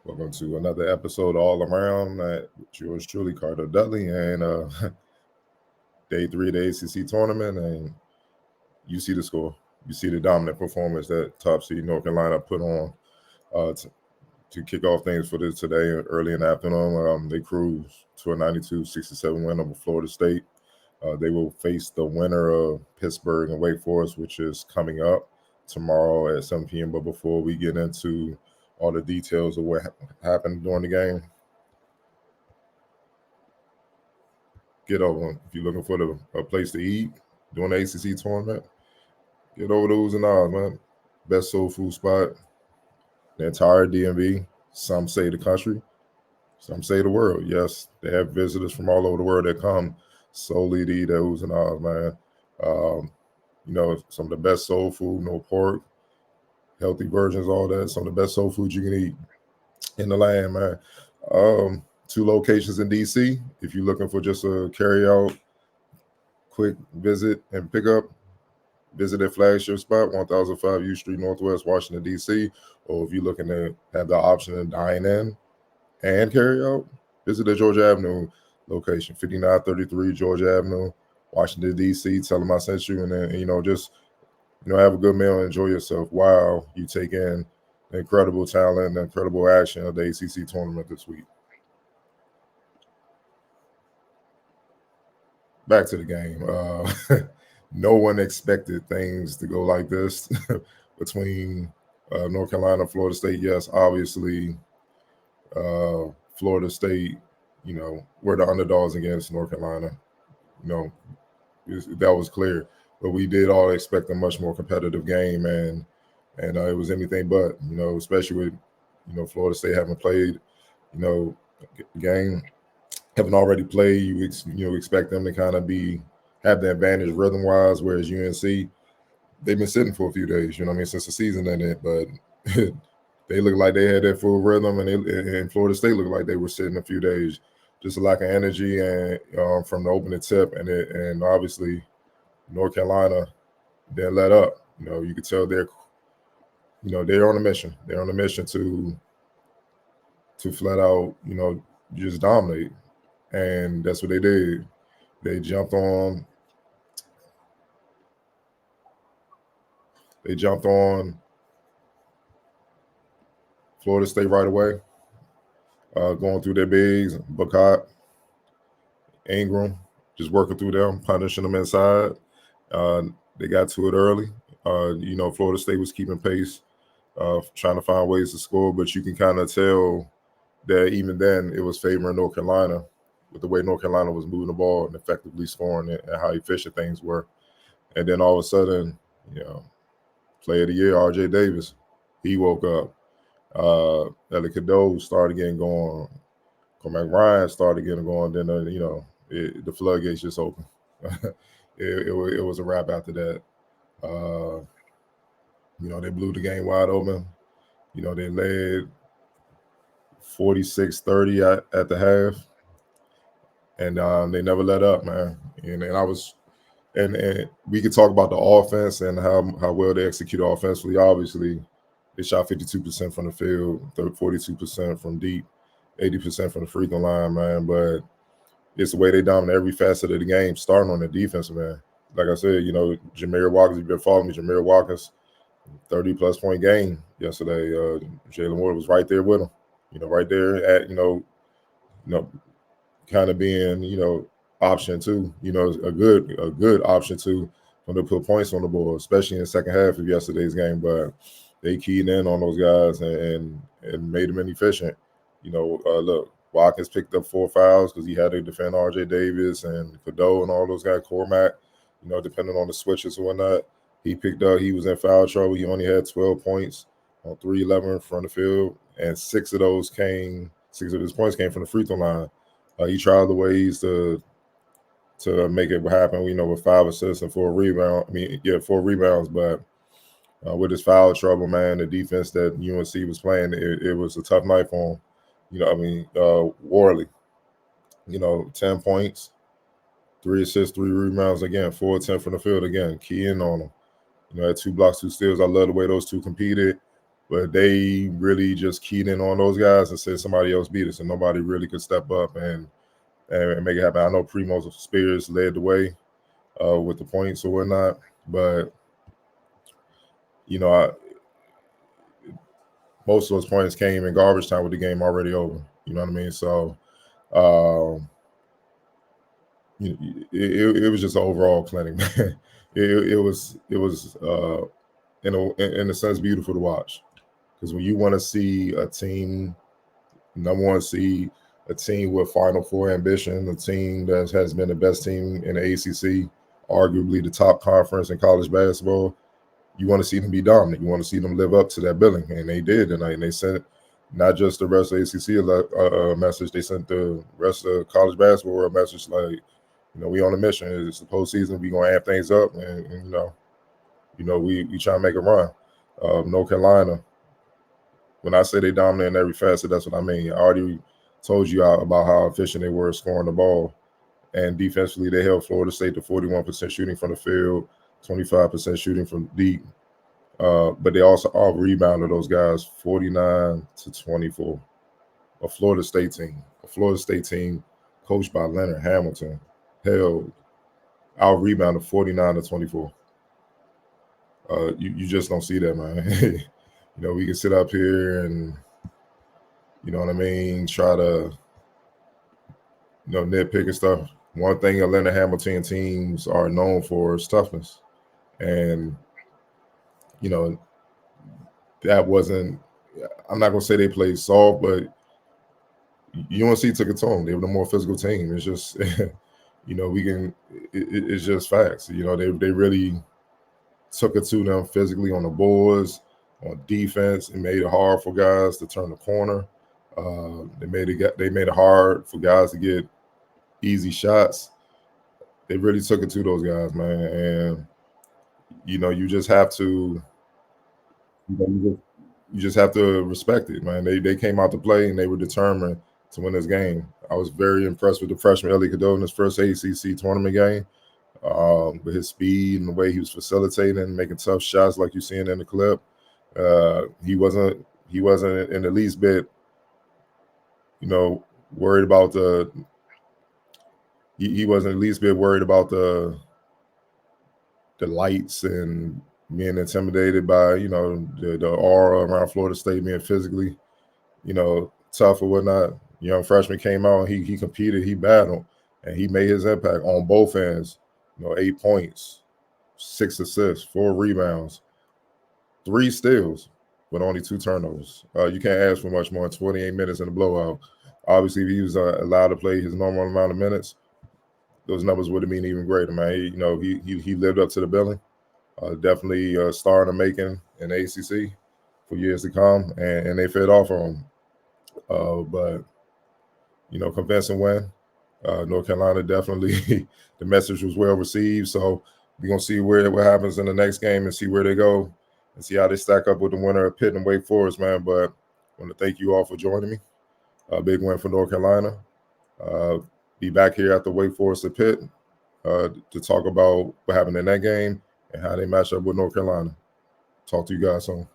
Welcome to another episode All Around with yours truly, Carter Dudley, and day 3 of the ACC Tournament, and you see the score. You see the dominant performance that top seed North Carolina put on to kick off things for this today early in the afternoon. They cruised to a 92-67 win over Florida State. They will face the winner of Pittsburgh and Wake Forest, which is coming up tomorrow at 7 p.m. But before we get into all the details of what happened during the game, get over. If you're looking for a place to eat during the ACC tournament, get over to Oohs and Ahs, man. Best soul food spot, the entire DMV. Some say the country, some say the world. Yes, they have visitors from all over the world that come solely to eat at Oohs and Ahs, man. Some of the best soul food, no pork, healthy versions, all that. Some of the best soul food you can eat in the land, man. 2 locations in DC. If you're looking for just a carry-out, quick visit and pickup, visit their flagship spot, 1005 U Street Northwest, Washington, D.C. Or if you're looking to have the option to dine in and carry out, visit the Georgia Avenue location, 5933 Georgia Avenue, Washington, D.C. Tell them I sent you, and then, just have a good meal and enjoy yourself while you take in the incredible talent and incredible action of the ACC tournament this week. Back to the game. No one expected things to go like this between North Carolina and Florida State. Yes, obviously, Florida State, were the underdogs against North Carolina. That was clear. But we did all expect a much more competitive game, and it was anything but, especially with, Florida State having played, game, having already played, you expect them to kind of have the advantage rhythm-wise, whereas UNC, they've been sitting for a few days, since the season ended, but they look like they had their full rhythm, and Florida State looked like they were sitting a few days. Just a lack of energy and from the opening tip, and obviously North Carolina didn't let up. You could tell they're on a mission. They're on a mission to flat out, just dominate, and that's what they did. They jumped on Florida State right away, going through their bigs, Bacot, Ingram, just working through them, punishing them inside. They got to it early. Florida State was keeping pace, trying to find ways to score, but you can kind of tell that even then it was favoring North Carolina with the way North Carolina was moving the ball and effectively scoring and how efficient things were. And then all of a sudden, Player of the Year, R.J. Davis, he woke up. Ellie Cadeau started getting going. Cormac Ryan started getting going. Then, the floodgates just opened. It was a wrap after that. They blew the game wide open. They led 46-30 at the half. And they never let up, man. And we could talk about the offense and how well they execute offensively. Obviously, they shot 52% from the field, 42% from deep, 80% from the free throw line, man. But it's the way they dominate every facet of the game, starting on the defense, man. Like I said, Jameer Watkins, you've been following me, Jameer Watkins, 30-plus point game yesterday. Jalen Ward was right there with him, right there at, kind of being, option 2, a good option 2 when they put points on the board, especially in the second half of yesterday's game. But they keyed in on those guys and made them inefficient. Look, Watkins picked up 4 fouls because he had to defend R.J. Davis and Cadeau and all those guys, Cormac, depending on the switches or whatnot. He was in foul trouble. He only had 12 points on 3-11 from the field, and 6 of his points came from the free throw line. He tried the ways to make it happen, with 5 assists and 4 rebounds. 4 rebounds, but with his foul trouble, man, the defense that UNC was playing, it was a tough night for him. Worley, 10 points, 3 assists, 3 rebounds, again, 4-10 from the field, again, keying on him. Had 2 blocks, 2 steals. I love the way those two competed. but they really just keyed in on those guys and said somebody else beat us, and nobody really could step up and make it happen. I know Primo Spears led the way with the points or whatnot, but most of those points came in garbage time with the game already over. You know what I mean? So it was just an overall clinic, man. It was in a sense beautiful to watch, because when you want to see a team, number one seed, a team with Final Four ambition, a team that has been the best team in the ACC, arguably the top conference in college basketball, you want to see them be dominant. You want to see them live up to that billing, and they did tonight. And they sent not just the rest of the ACC message, they sent the rest of college basketball a message like, we on a mission. It's the postseason. We gonna amp things up, and we try to make a run. North Carolina, when I say they dominate in every facet, that's what I mean. I already told you about how efficient they were scoring the ball, and defensively they held Florida State to 41% shooting from the field, 25% shooting from deep. But they also rebounded those guys 49-24. A Florida State team coached by Leonard Hamilton held out rebounded 49-24. You just don't see that, man. We can sit up here and, you know what I mean, try to, nitpick and stuff. One thing Leonard Hamilton teams are known for is toughness. And, that wasn't, I'm not going to say they played soft, but UNC took it to them. They were the more physical team. It's just, it's just facts. They really took it to them physically on the boards, on defense, and made it hard for guys to turn the corner. They made it hard for guys to get easy shots. They really took it to those guys, man. And you just have to, you just have to respect it, man. They came out to play and they were determined to win this game. I was very impressed with the freshman Ellie Cadeau in his first ACC tournament game. With his speed and the way he was facilitating, making tough shots like you're seeing in the clip. He wasn't in the least bit, worried about he wasn't the least bit worried about the lights and being intimidated by, the aura around Florida State being physically, tough or whatnot. Young freshman came out, he competed, he battled, and he made his impact on both ends. 8 points, 6 assists, 4 rebounds, 3 steals, but only 2 turnovers. You can't ask for much more in 28 minutes in a blowout. Obviously, if he was allowed to play his normal amount of minutes, those numbers would have been even greater, man. He lived up to the billing. Definitely a star in the making in the ACC for years to come, and they fed off on him. But convincing win. North Carolina definitely the message was well received. So we're gonna see what happens in the next game and see where they go and see how they stack up with the winner of Pitt and Wake Forest, man. But I want to thank you all for joining me. A big win for North Carolina. Be back here at the Wake Forest at Pitt to talk about what happened in that game and how they match up with North Carolina. Talk to you guys soon.